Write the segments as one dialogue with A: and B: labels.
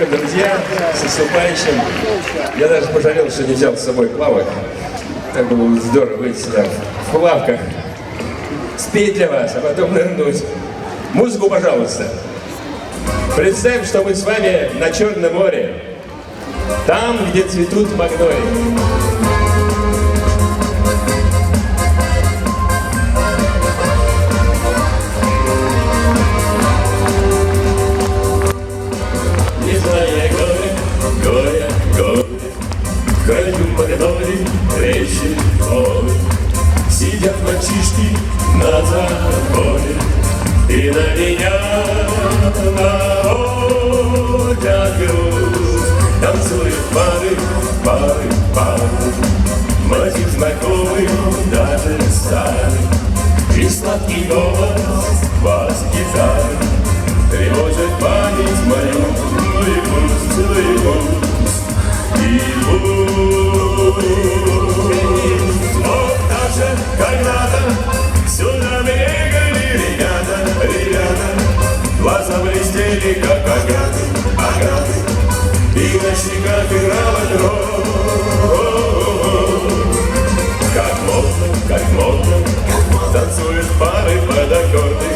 A: праздником, друзья, с наступающим. Я даже пожалел, что не взял с собой плавок. Так было бы здорово выйти сюда в плавках, спеть для вас, а потом нырнуть. Музыку, пожалуйста. Представим, что мы с вами на Черном море, там, где цветут магнолии.
B: В краю магнолий, речи, горы, сидят мальчишки на заборе, и на меня наводят груз. Танцуют пары, пары, пары, мотив знакомый, даже старый, и сладкий голос бас-гитары тревожит память мою, и пусть, и пусть, и пусть. Вот так же когда-то сюда бегали ребята, глаза блестели, как агаты, и на щеках играла кровь. Как модно, танцуют пары под аккорды,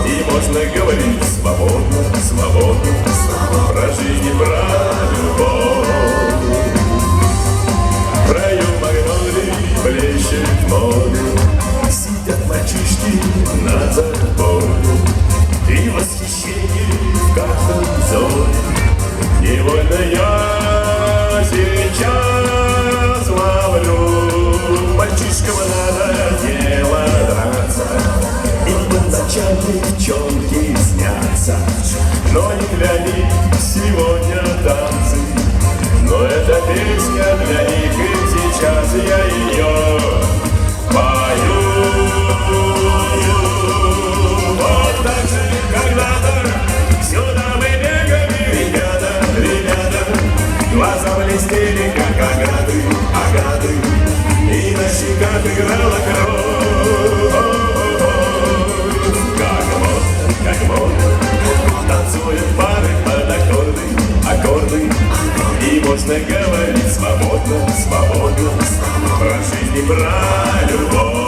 B: и можно говорить свободно, про жизнь и про любовь. В краю магнолий блещет море, сидят мальчишки на заборе, и восхищение в каждом взоре. Невольно я сейчас ловлю. Мальчишкам надоело драться, и по ночам девчонки снятся, но не для них сегодня танцы. Но эта песня для них, и сейчас я ее пою. Вот так же когда-то сюда мы бегали ребята, глаза блестели, как агаты, и на щеках играла кровь. Как модно, танцуют пары под аккорды, и можно говорить свободно, про жизнь и про любовь.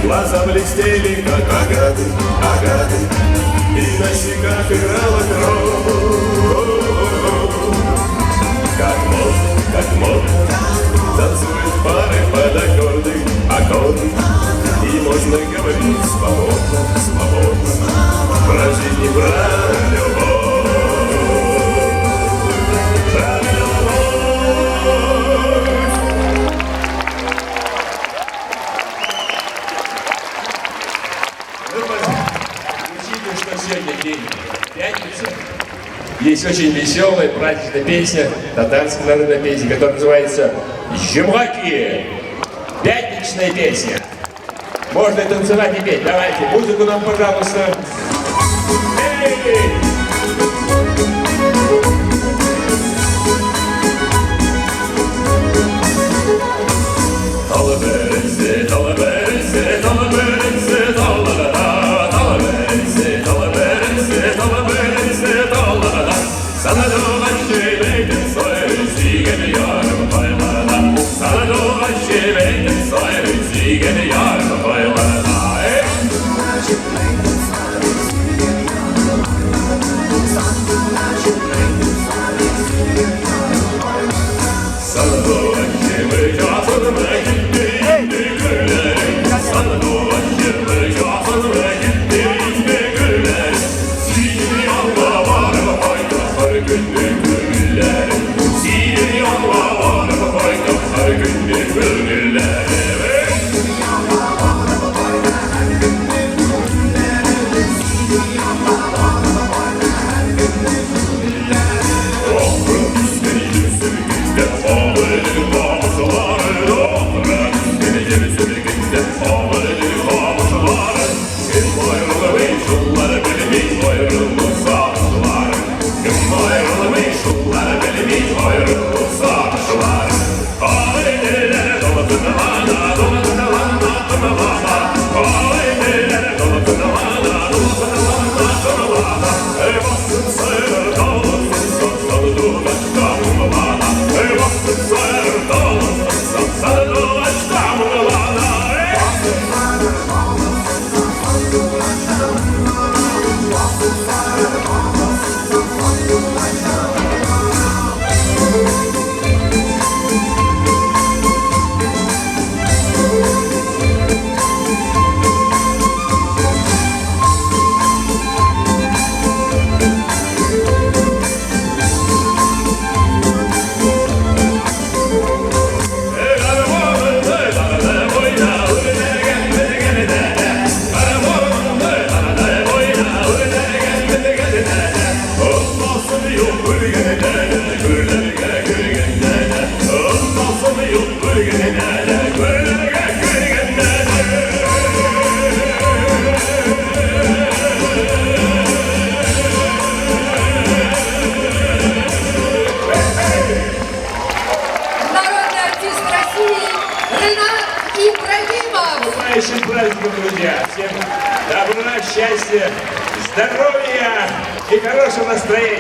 B: Глаза блестели, как агаты, и на щеках играла кровь. Как модно, танцуют пары под аккорды, и можно говорить свободно, про жизнь и про любовь.
A: Сегодня день пятницы. Есть очень веселая, праздничная песня, татарская народная песня, которая называется «Жемаки». Пятничная песня. Можно и танцевать, и петь. Давайте, музыку нам, пожалуйста. Эй!
B: Good.
A: наступающим праздником, друзья! Всем добра, счастья, здоровья и хорошего настроения!